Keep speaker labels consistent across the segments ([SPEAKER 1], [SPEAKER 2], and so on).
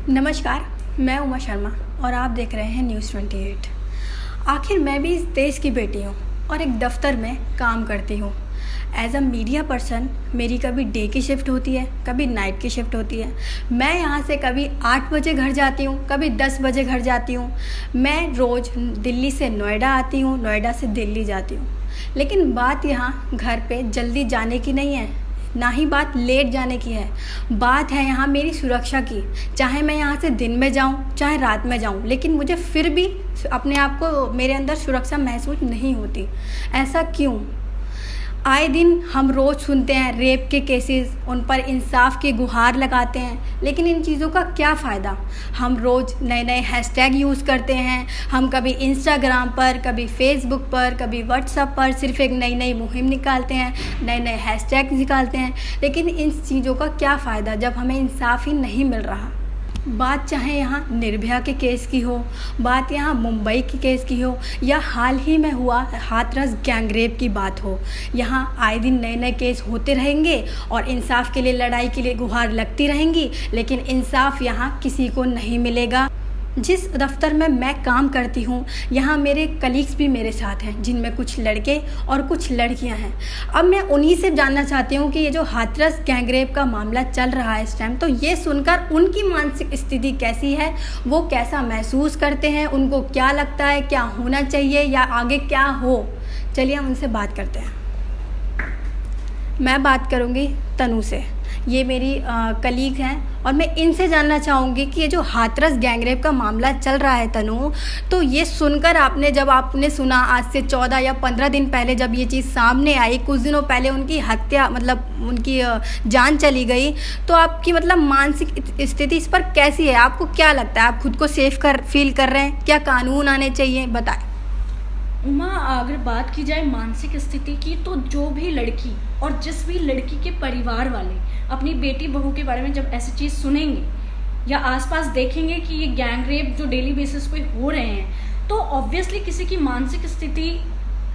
[SPEAKER 1] नमस्कार, मैं उमा शर्मा और आप देख रहे हैं न्यूज़ 28। आखिर मैं भी इस देश की बेटी हूँ और एक दफ़्तर में काम करती हूँ। एज अ मीडिया पर्सन मेरी कभी डे की शिफ्ट होती है, कभी नाइट की शिफ्ट होती है। मैं यहाँ से कभी 8 बजे घर जाती हूँ, कभी 10 बजे घर जाती हूँ। मैं रोज़ दिल्ली से नोएडा आती हूँ, नोएडा से दिल्ली जाती हूँ। लेकिन बात यहाँ घर पे जल्दी जाने की नहीं है, ना ही बात लेट जाने की है। बात है यहाँ मेरी सुरक्षा की। चाहे मैं यहाँ से दिन में जाऊँ चाहे रात में जाऊँ, लेकिन मुझे फिर भी अपने आप को मेरे अंदर सुरक्षा महसूस नहीं होती। ऐसा क्यों? आए दिन हम रोज़ सुनते हैं रेप के केसेस, उन पर इंसाफ की गुहार लगाते हैं, लेकिन इन चीज़ों का क्या फ़ायदा? हम रोज़ नए नए हैशटैग यूज़ करते हैं। हम कभी इंस्टाग्राम पर, कभी फेसबुक पर, कभी व्हाट्सएप पर सिर्फ एक नई नई मुहिम निकालते हैं, नए नए हैशटैग निकालते हैं, लेकिन इन चीज़ों का क्या फ़ायदा जब हमें इंसाफ ही नहीं मिल रहा? बात चाहे यहाँ निर्भया के केस की हो, बात यहाँ मुंबई के केस की हो, या हाल ही में हुआ हाथरस गैंगरेप की बात हो, यहाँ आए दिन नए नए केस होते रहेंगे और इंसाफ के लिए लड़ाई के लिए गुहार लगती रहेंगी, लेकिन इंसाफ यहाँ किसी को नहीं मिलेगा। जिस दफ़्तर में मैं काम करती हूँ यहाँ मेरे कलीग्स भी मेरे साथ हैं, जिनमें कुछ लड़के और कुछ लड़कियाँ हैं। अब मैं उन्हीं से जानना चाहती हूँ कि ये जो हाथरस गैंगरेप का मामला चल रहा है इस टाइम, तो ये सुनकर उनकी मानसिक स्थिति कैसी है, वो कैसा महसूस करते हैं, उनको क्या लगता है क्या होना चाहिए या आगे क्या हो। चलिए हम उनसे बात करते हैं। मैं बात करूँगी तनु से, ये मेरी कलीग हैं और मैं इनसे जानना चाहूँगी कि ये जो हाथरस गैंगरेप का मामला चल रहा है तनु, तो ये सुनकर आपने सुना आज से 14 या 15 दिन पहले जब ये चीज़ सामने आई, कुछ दिनों पहले उनकी हत्या उनकी जान चली गई, तो आपकी मानसिक स्थिति इस पर कैसी है? आपको क्या लगता है? आप खुद को सेफ फील कर रहे हैं? क्या कानून आने चाहिए? बताएं।
[SPEAKER 2] उमा, अगर बात की जाए मानसिक स्थिति की, तो जो भी लड़की और जिस भी लड़की के परिवार वाले अपनी बेटी बहू के बारे में जब ऐसी चीज़ सुनेंगे या आसपास देखेंगे कि ये गैंग रेप जो डेली बेसिस पे हो रहे हैं, तो ऑब्वियसली किसी की मानसिक स्थिति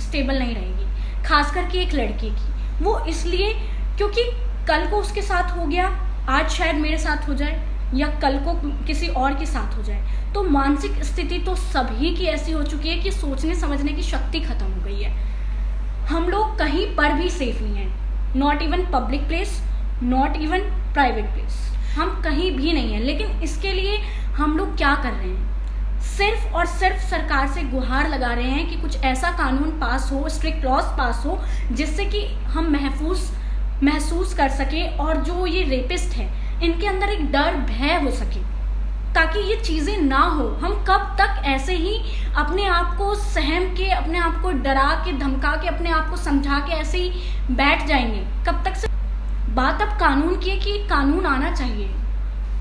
[SPEAKER 2] स्टेबल नहीं रहेगी, खास करके एक लड़की की। वो इसलिए क्योंकि कल को उसके साथ हो गया, आज शायद मेरे साथ हो जाए या कल को किसी और के साथ हो जाए, तो मानसिक स्थिति तो सभी की ऐसी हो चुकी है कि सोचने समझने की शक्ति खत्म हो गई है। हम लोग कहीं पर भी सेफ नहीं हैं, not even public place, not even private place, हम कहीं भी नहीं हैं। लेकिन इसके लिए हम लोग क्या कर रहे हैं? सिर्फ और सिर्फ सरकार से गुहार लगा रहे हैं कि कुछ ऐसा कानून पास हो, स्ट्रिक्ट लॉज पास हो, जिससे कि हम महसूस कर सके और जो ये रेपिस्ट है इनके अंदर एक डर भय हो सके, ताकि ये चीज़ें ना हो। हम कब तक ऐसे ही अपने आप को सहम के, अपने आप को डरा के, धमका के, अपने आप को समझा के ऐसे ही बैठ जाएंगे? कब तक से बात अब कानून की है कि कानून आना चाहिए।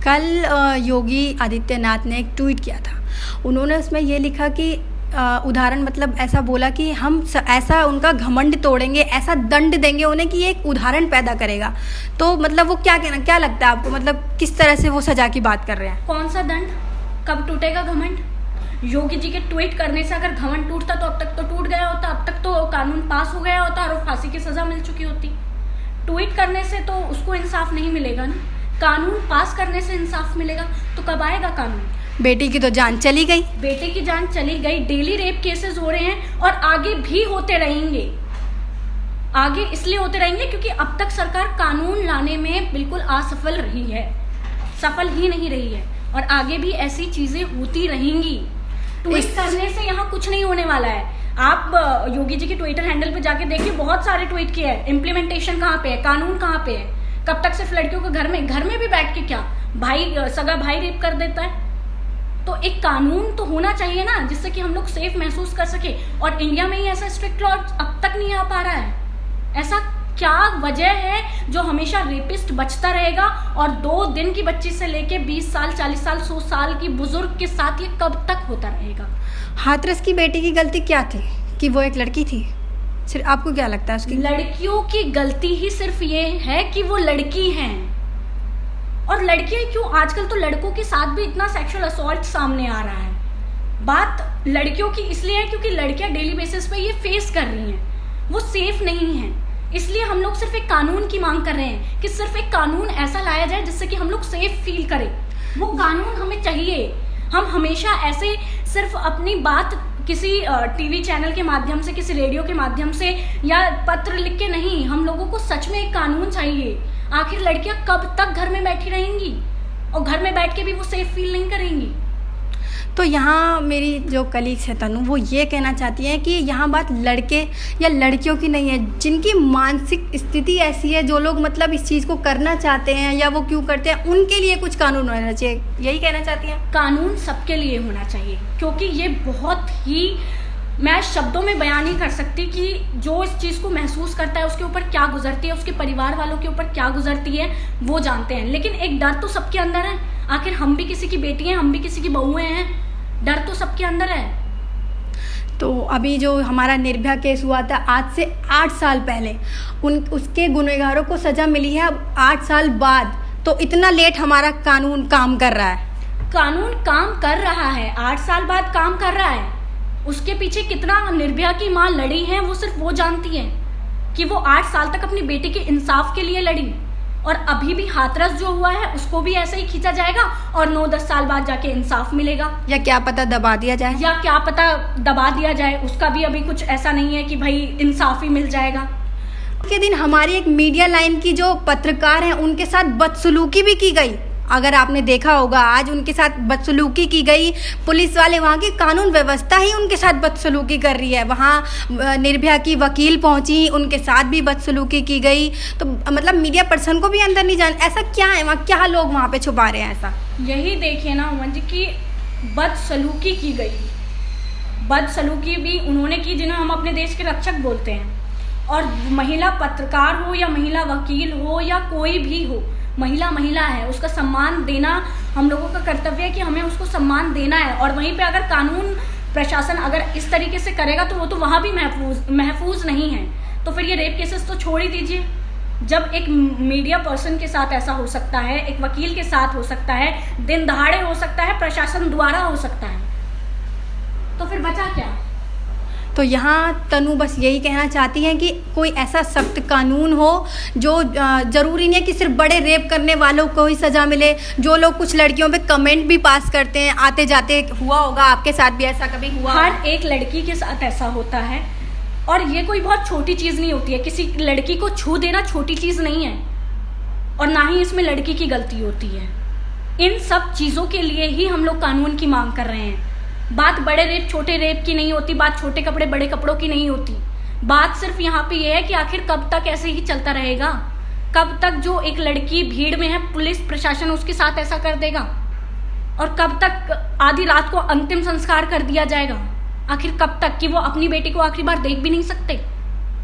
[SPEAKER 1] कल योगी आदित्यनाथ ने एक ट्वीट किया था। उन्होंने उसमें ये लिखा कि उदाहरण ऐसा बोला कि हम ऐसा उनका घमंड तोड़ेंगे, ऐसा दंड देंगे उन्हें कि ये एक उदाहरण पैदा करेगा। तो वो क्या लगता है आपको? किस तरह से वो सजा की बात कर रहे हैं?
[SPEAKER 2] कौन सा दंड? कब टूटेगा घमंड? योगी जी के ट्वीट करने से अगर घमंड टूटता तो अब तक तो टूट गया होता, अब तक तो कानून पास हो गया होता और फांसी की सजा मिल चुकी होती। ट्वीट करने से तो उसको इंसाफ नहीं मिलेगा ना, कानून पास करने से इंसाफ मिलेगा। तो कब आएगा कानून?
[SPEAKER 1] बेटी की तो जान चली गई,
[SPEAKER 2] बेटे की जान चली गई। डेली रेप केसेस हो रहे हैं और आगे भी होते रहेंगे। आगे इसलिए होते रहेंगे क्योंकि अब तक सरकार कानून लाने में बिल्कुल असफल रही है, सफल ही नहीं रही है, और आगे भी ऐसी चीजें होती रहेंगी। ट्वीट करने से यहाँ कुछ नहीं होने वाला है। आप योगी जी के ट्विटर हैंडल पे जाके देखिए, बहुत सारे ट्वीट किए हैं। इम्प्लीमेंटेशन कहाँ पे है? कानून कहाँ पे है? कब तक सिर्फ लड़कियों को घर में भी बैठ के क्या सगा भाई रेप कर देता है? तो एक कानून तो होना चाहिए ना, जिससे कि हम लोग सेफ महसूस कर सके। और इंडिया में ही ऐसा स्ट्रिक्ट लॉ अब तक नहीं आ पा रहा है। ऐसा क्या वजह है जो हमेशा रेपिस्ट बचता रहेगा और 2 दिन की बच्ची से लेके 20 साल, 40 साल, 100 साल की बुजुर्ग के साथ ये कब तक होता रहेगा?
[SPEAKER 1] हाथरस की बेटी की गलती क्या थी कि वो एक लड़की थी? सिर्फ आपको क्या लगता है उसकी?
[SPEAKER 2] लड़कियों की गलती ही सिर्फ ये है कि वो लड़की हैं। और लड़कियां क्यों? आजकल तो लड़कों के साथ भी इतना सेक्सुअल असॉल्ट सामने आ रहा है। बात लड़कियों की इसलिए है क्योंकि लड़कियां डेली बेसिस पे ये फेस कर रही हैं, वो सेफ नहीं हैं। इसलिए हम लोग सिर्फ एक कानून की मांग कर रहे हैं कि सिर्फ एक कानून ऐसा लाया जाए जिससे कि हम लोग सेफ फील करें। वो कानून हमें चाहिए। हम हमेशा ऐसे सिर्फ अपनी बात किसी टीवी चैनल के माध्यम से, किसी रेडियो के माध्यम से या पत्र लिख के नहीं, हम लोगों को सच में एक कानून चाहिए। आखिर लड़कियां कब तक घर में बैठी रहेंगी और घर में बैठ के भी वो सेफ फील नहीं करेंगी।
[SPEAKER 1] तो यहाँ मेरी जो कलीग्स है तनु, वो ये कहना चाहती हैं कि यहाँ बात लड़के या लड़कियों की नहीं है, जिनकी मानसिक स्थिति ऐसी है, जो लोग मतलब इस चीज़ को करना चाहते हैं या वो क्यों करते हैं, उनके लिए कुछ कानून होना चाहिए। यही कहना चाहती हैं?
[SPEAKER 2] कानून सबके लिए होना चाहिए, क्योंकि ये बहुत ही, मैं शब्दों में बयान नहीं कर सकती कि जो इस चीज़ को महसूस करता है उसके ऊपर क्या गुजरती है, उसके परिवार वालों के ऊपर क्या गुजरती है, वो जानते हैं। लेकिन एक डर तो सबके अंदर है। आखिर हम भी किसी की बेटी हैं, हम भी किसी की बहुएं हैं, डर तो सबके अंदर है।
[SPEAKER 1] तो अभी जो हमारा निर्भया केस हुआ था आज से 8 साल पहले, उसके गुनहगारों को सज़ा मिली है अब 8 साल बाद। तो इतना लेट हमारा कानून काम कर रहा है।
[SPEAKER 2] कानून काम कर रहा है, 8 साल बाद काम कर रहा है। उसके पीछे कितना निर्भया की माँ लड़ी है, वो सिर्फ वो जानती है कि वो 8 साल तक अपनी बेटी के इंसाफ के लिए लड़ी। और अभी भी हाथरस जो हुआ है उसको भी ऐसे ही खींचा जाएगा और 9-10 साल बाद जाके इंसाफ मिलेगा,
[SPEAKER 1] या क्या पता दबा दिया जाए,
[SPEAKER 2] या क्या पता दबा दिया जाए। उसका भी अभी कुछ ऐसा नहीं है कि भाई इंसाफ ही मिल जाएगा।
[SPEAKER 1] के दिन हमारी एक मीडिया लाइन की जो पत्रकार हैं, उनके साथ बदसलूकी भी की गई। अगर आपने देखा होगा, आज उनके साथ बदसलूकी की गई। पुलिस वाले, वहाँ की कानून व्यवस्था ही उनके साथ बदसलूकी कर रही है। वहाँ निर्भया की वकील पहुँची, उनके साथ भी बदसलूकी की गई। तो मतलब मीडिया पर्सन को भी अंदर नहीं जान, ऐसा क्या है वहाँ, क्या लोग वहाँ पे छुपा रहे हैं ऐसा?
[SPEAKER 2] यही देखिए ना उमन जी की बदसलूकी की गई। बदसलूकी भी उन्होंने की जिन्हें हम अपने देश के रक्षक बोलते हैं। और महिला पत्रकार हो या महिला वकील हो या कोई भी हो, महिला महिला है, उसका सम्मान देना हम लोगों का कर्तव्य है कि हमें उसको सम्मान देना है। और वहीं पे अगर कानून प्रशासन अगर इस तरीके से करेगा तो वो तो वहाँ भी महफूज नहीं है। तो फिर ये रेप केसेस तो छोड़ ही दीजिए। जब एक मीडिया पर्सन के साथ ऐसा हो सकता है, एक वकील के साथ हो सकता है, दिन दहाड़े हो सकता है, प्रशासन द्वारा हो सकता है, तो फिर बचा क्या?
[SPEAKER 1] तो यहाँ तनु बस यही कहना चाहती हैं कि कोई ऐसा सख्त कानून हो जो ज़रूरी नहीं है कि सिर्फ बड़े रेप करने वालों को ही सज़ा मिले। जो लोग कुछ लड़कियों पे कमेंट भी पास करते हैं, आते जाते, हुआ होगा आपके साथ भी ऐसा कभी हुआ?
[SPEAKER 2] हर एक लड़की के साथ ऐसा होता है। और ये कोई बहुत छोटी चीज़ नहीं होती है। किसी लड़की को छू देना छोटी चीज़ नहीं है, और ना ही इसमें लड़की की गलती होती है। इन सब चीज़ों के लिए ही हम लोग कानून की मांग कर रहे हैं। बात बड़े रेप छोटे रेप की नहीं होती, बात छोटे कपड़े बड़े कपड़ों की नहीं होती। बात सिर्फ यहाँ पे ये है कि आखिर कब तक ऐसे ही चलता रहेगा? कब तक जो एक लड़की भीड़ में है, पुलिस प्रशासन उसके साथ ऐसा कर देगा? और कब तक आधी रात को अंतिम संस्कार कर दिया जाएगा? आखिर कब तक कि वो अपनी बेटी को आखिरी बार देख भी नहीं सकते?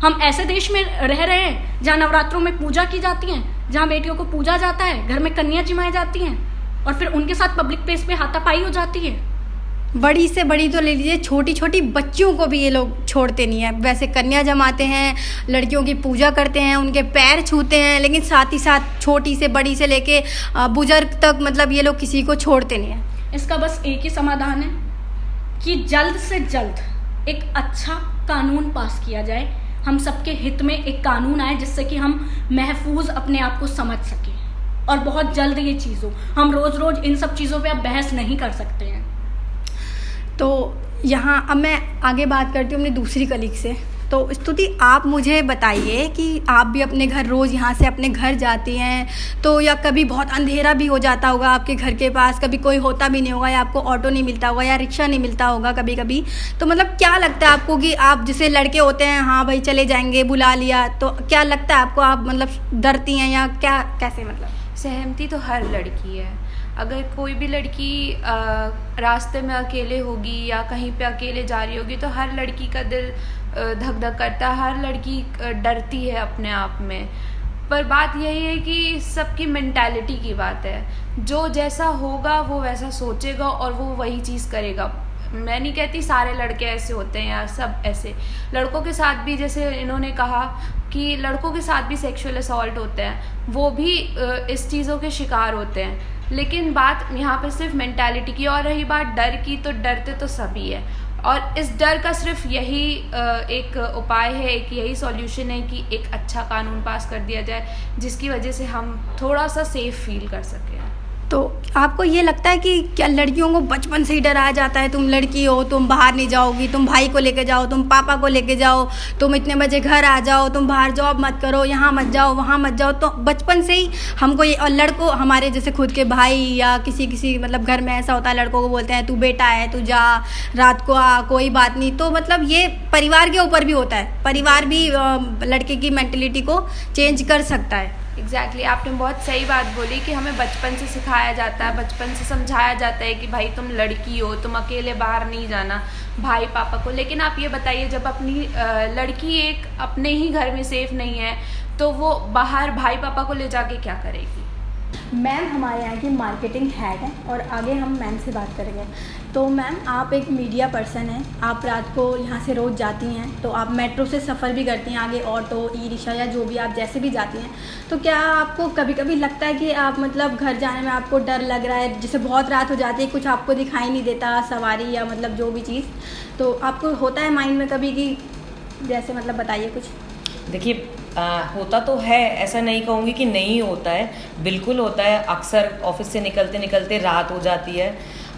[SPEAKER 2] हम ऐसे देश में रह रहे हैं जहाँ नवरात्रों में पूजा की जाती है, जहाँ बेटियों को पूजा जाता है, घर में कन्या जिमाई जाती हैं, और फिर उनके साथ पब्लिक प्लेस पे हाथापाई हो जाती है।
[SPEAKER 1] बड़ी से बड़ी तो ले लीजिए, छोटी छोटी बच्चियों को भी ये लोग छोड़ते नहीं है। वैसे कन्या जमाते हैं, लड़कियों की पूजा करते हैं, उनके पैर छूते हैं, लेकिन साथ ही साथ छोटी से बड़ी से लेके बुजुर्ग तक, मतलब ये लोग किसी को छोड़ते नहीं है।
[SPEAKER 2] इसका बस एक ही समाधान है कि जल्द से जल्द एक अच्छा कानून पास किया जाए। हम सबके हित में एक कानून आए जिससे कि हम महफूज अपने आप को समझ सकें, और बहुत जल्द ये चीज़ हो। हम रोज़ रोज़ इन सब चीज़ों पे अब बहस नहीं कर सकते हैं।
[SPEAKER 1] तो यहाँ अब मैं आगे बात करती हूँ अपनी दूसरी कलीग से। तो स्तुति, आप मुझे बताइए कि आप भी अपने घर रोज़ यहाँ से अपने घर जाती हैं, तो या कभी बहुत अंधेरा भी हो जाता होगा आपके घर के पास, कभी कोई होता भी नहीं होगा, या आपको ऑटो नहीं मिलता होगा, या रिक्शा नहीं मिलता होगा कभी कभी। तो मतलब क्या लगता है आपको कि आप, जैसे लड़के होते हैं, हाँ भाई चले जाएंगे, बुला लिया, तो क्या लगता है आपको? आप मतलब डरती हैं या क्या, कैसे? मतलब
[SPEAKER 3] सहमति तो हर लड़की है। अगर कोई भी लड़की रास्ते में अकेले होगी या कहीं पे अकेले जा रही होगी तो हर लड़की का दिल धक धक करता है, हर लड़की डरती है अपने आप में। पर बात यही है कि सबकी मेंटालिटी की बात है। जो जैसा होगा वो वैसा सोचेगा और वो वही चीज़ करेगा। मैं नहीं कहती सारे लड़के ऐसे होते हैं या सब ऐसे, लड़कों के साथ भी, जैसे इन्होंने कहा कि लड़कों के साथ भी सेक्सुअल असॉल्ट होते हैं, वो भी इस चीज़ों के शिकार होते हैं। लेकिन बात यहाँ पे सिर्फ मेंटालिटी की। और रही बात डर की, तो डरते तो सभी है, और इस डर का सिर्फ यही एक उपाय है, एक यही सॉल्यूशन है कि एक अच्छा कानून पास कर दिया जाए जिसकी वजह से हम थोड़ा सा सेफ फील कर सकें।
[SPEAKER 1] तो आपको ये लगता है कि क्या लड़कियों को बचपन से ही डराया जाता है, तुम लड़की हो, तुम बाहर नहीं जाओगी, तुम भाई को लेके जाओ, तुम पापा को लेके जाओ, तुम इतने बजे घर आ जाओ, तुम बाहर जॉब मत करो, यहाँ मत जाओ, वहाँ मत जाओ। तो बचपन से ही हमको ये, और लड़कों हमारे जैसे खुद के भाई या किसी मतलब घर में ऐसा होता है, लड़कों को बोलते हैं तू बेटा है, तू जा, रात को आ, कोई बात नहीं। तो मतलब ये परिवार के ऊपर भी होता है, परिवार भी लड़के की मेंटलिटी को चेंज कर सकता है।
[SPEAKER 3] एग्जैक्टली आपने बहुत सही बात बोली कि हमें बचपन से सिखाया जाता है, बचपन से समझाया जाता है कि भाई तुम लड़की हो, तुम अकेले बाहर नहीं जाना भाई पापा को। लेकिन आप ये बताइए, जब अपनी लड़की एक अपने ही घर में सेफ नहीं है तो वो बाहर भाई पापा को ले जाके क्या करेगी?
[SPEAKER 1] मैम हमारे यहाँ की मार्केटिंग हेड है और आगे हम मैम से बात करेंगे। तो मैम आप एक मीडिया पर्सन हैं, आप रात को यहाँ से रोज़ जाती हैं, तो आप मेट्रो से सफ़र भी करती हैं, आगे ऑटो, ई रिक्शा या जो भी आप जैसे भी जाती हैं। तो क्या आपको कभी कभी लगता है कि आप मतलब घर जाने में आपको डर लग रहा है, जैसे बहुत रात हो जाती है, कुछ आपको दिखाई नहीं देता सवारी या मतलब जो भी चीज़, तो आपको होता है माइंड में कभी कि जैसे मतलब बताइए कुछ?
[SPEAKER 4] देखिए होता तो है, ऐसा नहीं कहूँगी कि नहीं होता है, बिल्कुल होता है। अक्सर ऑफिस से निकलते निकलते रात हो जाती है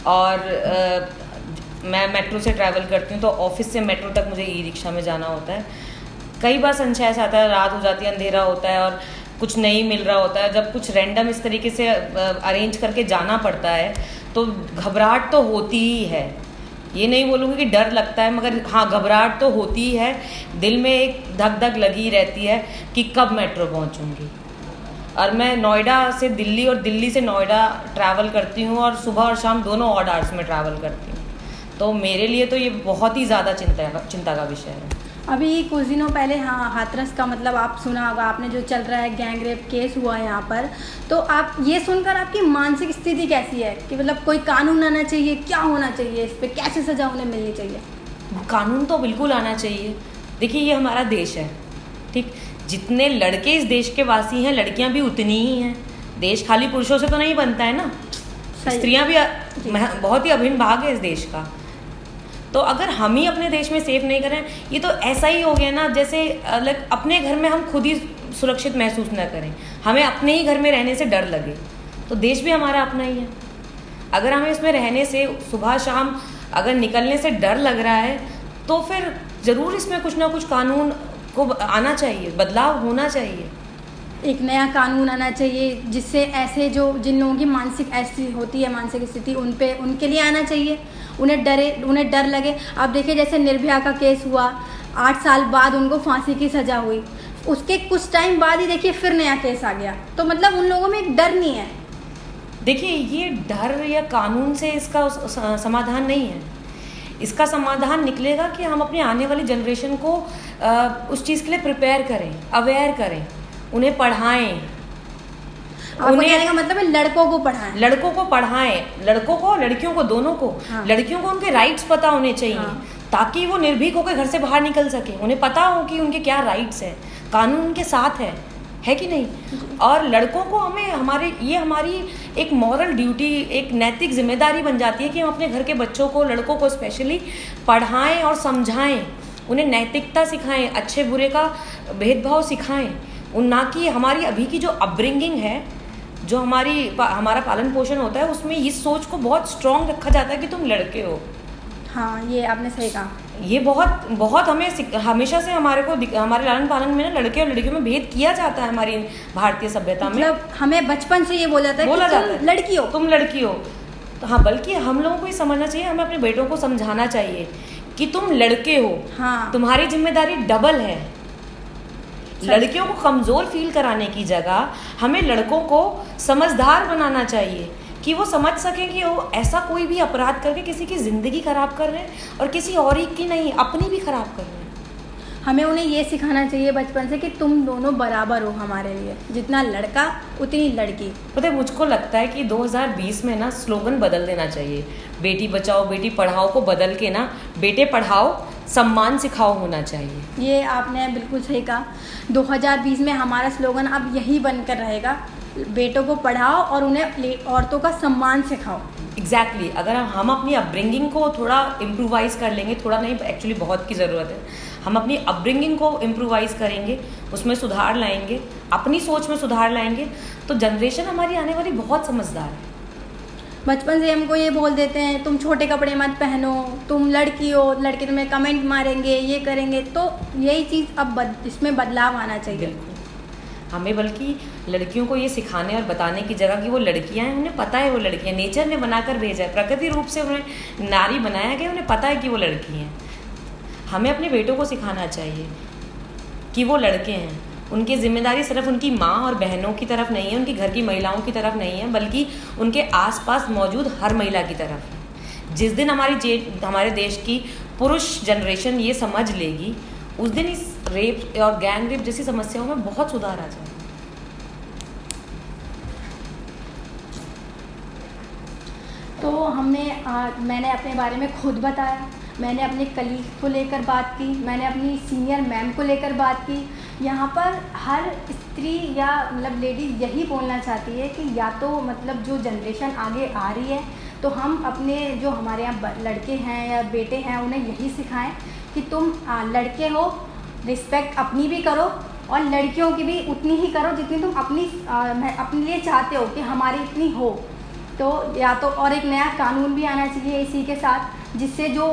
[SPEAKER 4] और मैं मेट्रो से ट्रैवल करती हूँ, तो ऑफिस से मेट्रो तक मुझे ई रिक्शा में जाना होता है। कई बार संशय ऐसा आता है, रात हो जाती है, अंधेरा होता है और कुछ नहीं मिल रहा होता है। जब कुछ रैंडम इस तरीके से अरेंज करके जाना पड़ता है तो घबराहट तो होती ही है, ये नहीं बोलूँगी कि डर लगता है, मगर हाँ घबराहट तो होती ही है। दिल में एक धक धक लगी रहती है कि कब मेट्रो पहुँचूँगी। और मैं नोएडा से दिल्ली और दिल्ली से नोएडा ट्रैवल करती हूँ और सुबह और शाम दोनों ऑड आवर्स में ट्रैवल करती हूँ, तो मेरे लिए तो ये बहुत ही ज़्यादा चिंता का विषय है।
[SPEAKER 1] अभी कुछ दिनों पहले हाँ हाथरस का मतलब आप सुना होगा आपने, जो चल रहा है गैंग रेप केस हुआ है यहाँ पर, तो आप ये सुनकर आपकी मानसिक स्थिति कैसी है कि मतलब कोई कानून आना चाहिए, क्या होना चाहिए, इस पर कैसे सज़ा उन्हें मिलनी चाहिए?
[SPEAKER 4] कानून तो बिल्कुल आना चाहिए। देखिए ये हमारा देश है, ठीक, जितने लड़के इस देश के वासी हैं लड़कियां भी उतनी ही हैं। देश खाली पुरुषों से तो नहीं बनता है ना, स्त्रियां भी बहुत ही अभिन्न भाग है इस देश का। तो अगर हम ही अपने देश में सेफ नहीं करें, ये तो ऐसा ही हो गया ना जैसे अपने घर में हम खुद ही सुरक्षित महसूस न करें, हमें अपने ही घर में रहने से डर लगे, तो देश भी हमारा अपना ही है। अगर हमें इसमें रहने से, सुबह शाम अगर निकलने से डर लग रहा है, तो फिर ज़रूर इसमें कुछ ना कुछ कानून को आना चाहिए, बदलाव होना चाहिए।
[SPEAKER 1] एक नया कानून आना चाहिए जिससे ऐसे जो जिन लोगों की मानसिक ऐसी होती है मानसिक स्थिति, उनके लिए आना चाहिए, उन्हें डर लगे। अब देखिए जैसे निर्भया का केस हुआ, 8 साल बाद उनको फांसी की सज़ा हुई, उसके कुछ टाइम बाद ही देखिए फिर नया केस आ गया। तो मतलब उन लोगों में एक डर नहीं है।
[SPEAKER 4] देखिए ये डर या कानून से इसका समाधान नहीं है। इसका समाधान निकलेगा कि हम अपनी आने वाली जनरेशन को उस चीज़ के लिए प्रिपेयर करें, अवेयर करें, उन्हें पढ़ाएं।
[SPEAKER 1] उन्हें कहने का मतलब है लड़कों को पढ़ाएं,
[SPEAKER 4] लड़कों को लड़कियों को, दोनों को। हाँ। लड़कियों को उनके राइट्स पता होने चाहिए। हाँ। ताकि वो निर्भीक होकर घर से बाहर निकल सके, उन्हें पता हो कि उनके क्या राइट्स हैं, कानून उनके साथ है कि नहीं। और लड़कों को हमारी एक मॉरल ड्यूटी, एक नैतिक जिम्मेदारी बन जाती है कि हम अपने घर के बच्चों को, लड़कों को स्पेशली पढ़ाएं और समझाएं, उन्हें नैतिकता सिखाएं, अच्छे बुरे का भेदभाव सिखाएं। ना कि हमारी अभी की जो अपब्रिंगिंग है, जो हमारा पालन पोषण होता है, उसमें इस सोच को बहुत स्ट्रॉन्ग रखा जाता है कि तुम लड़के हो।
[SPEAKER 1] हाँ, ये आपने सही कहा।
[SPEAKER 4] ये बहुत हमें हमेशा से हमारे लालन पालन में ना लड़के और लड़कियों में भेद किया जाता है। हमारी भारतीय सभ्यता में
[SPEAKER 1] मतलब हमें बचपन से ये बोला जाता है कि तुम लड़की हो,
[SPEAKER 4] तुम लड़की हो। तो हाँ, बल्कि हम लोगों को ये समझना चाहिए, हमें अपने बेटों को समझाना चाहिए कि तुम लड़के हो। हाँ। तुम्हारी जिम्मेदारी डबल है। लड़कियों को कमज़ोर फील कराने की जगह हमें लड़कों को समझदार बनाना चाहिए कि वो समझ सकें कि वो ऐसा कोई भी अपराध करके किसी की ज़िंदगी ख़राब कर रहे हैं और किसी और की नहीं, अपनी भी ख़राब कर रहे हैं।
[SPEAKER 1] हमें उन्हें ये सिखाना चाहिए बचपन से कि तुम दोनों बराबर हो हमारे लिए, जितना लड़का उतनी लड़की।
[SPEAKER 4] पता है, मुझको लगता है कि 2020 में ना स्लोगन बदल देना चाहिए। बेटी बचाओ बेटी पढ़ाओ को बदल के ना बेटे पढ़ाओ सम्मान सिखाओ होना चाहिए।
[SPEAKER 1] ये आपने बिल्कुल सही कहा। 2020 में हमारा स्लोगन अब यही बनकर रहेगा, बेटों को पढ़ाओ और उन्हें औरतों का सम्मान सिखाओ।
[SPEAKER 4] एग्जैक्टली। अगर हम अपनी अपब्रिंगिंग को थोड़ा इम्प्रूवाइज़ कर लेंगे, थोड़ा नहीं एक्चुअली बहुत की ज़रूरत है, हम अपनी अपब्रिंगिंग को इम्प्रूवाइज़ करेंगे, उसमें सुधार लाएंगे, अपनी सोच में सुधार लाएंगे, तो जनरेशन हमारी आने वाली बहुत समझदार है।
[SPEAKER 1] बचपन से हमको ये बोल देते हैं तुम छोटे कपड़े मत पहनो, तुम लड़की हो, लड़के तुम्हें कमेंट मारेंगे, ये करेंगे। तो यही चीज़ अब इसमें बदलाव आना चाहिए।
[SPEAKER 4] बिल्कुल, हमें बल्कि लड़कियों को ये सिखाने और बताने की जगह कि वो लड़कियां हैं, उन्हें पता है वो लड़कियां, नेचर ने बनाकर भेजा है, प्रकृति रूप से उन्हें नारी बनाया गया, उन्हें पता है कि वो लड़की हैं। हमें अपने बेटों को सिखाना चाहिए कि वो लड़के हैं, उनकी जिम्मेदारी सिर्फ उनकी माँ और बहनों की तरफ नहीं है, उनकी घर की महिलाओं की तरफ नहीं है, बल्कि उनके आसपास मौजूद हर महिला की तरफ है। जिस दिन हमारे देश की पुरुष जनरेशन ये समझ लेगी, उस दिन इस रेप और गैंग रेप जैसी समस्याओं में बहुत सुधार आ जाएगा।
[SPEAKER 1] तो मैंने अपने बारे में खुद बताया, मैंने अपने कलीग को लेकर बात की, मैंने अपनी सीनियर मैम को लेकर बात की। यहाँ पर हर स्त्री या मतलब लेडीज़ यही बोलना चाहती है कि या तो मतलब जो जनरेशन आगे आ रही है, तो हम अपने जो हमारे यहाँ लड़के हैं या बेटे हैं उन्हें यही सिखाएं कि तुम लड़के हो, रिस्पेक्ट अपनी भी करो और लड़कियों की भी उतनी ही करो जितनी तुम अपने लिए चाहते हो कि हमारी इतनी हो। तो या तो और एक नया कानून भी आना चाहिए इसी के साथ, जिससे जो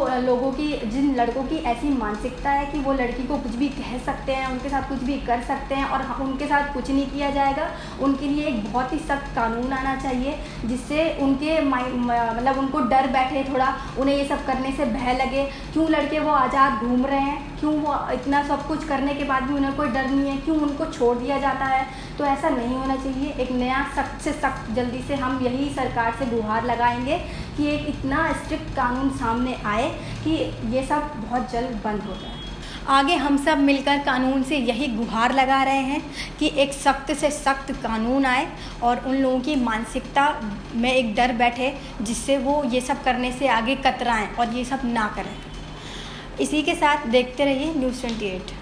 [SPEAKER 1] जिन लड़कों की ऐसी मानसिकता है कि वो लड़की को कुछ भी कह सकते हैं, उनके साथ कुछ भी कर सकते हैं और उनके साथ कुछ नहीं किया जाएगा, उनके लिए एक बहुत ही सख्त कानून आना चाहिए, जिससे उनके मतलब उनको डर बैठे, थोड़ा उन्हें ये सब करने से भय लगे। क्यों लड़के वो आज़ाद घूम रहे हैं, क्यों वो इतना सब कुछ करने के बाद भी उन्हें कोई डर नहीं है, क्यों उनको छोड़ दिया जाता है। तो ऐसा नहीं होना चाहिए। एक नया सख्त से सख्त जल्दी से हम यही सरकार से गुहार लगाएंगे कि एक इतना स्ट्रिक्ट कानून सामने आए कि ये सब बहुत जल्द बंद हो जाए। आगे हम सब मिलकर कानून से यही गुहार लगा रहे हैं कि एक सख्त से सख्त कानून आए और उन लोगों की मानसिकता में एक डर बैठे, जिससे वो ये सब करने से आगे कतराएं और ये सब ना करें। इसी के साथ देखते रहिए News 28।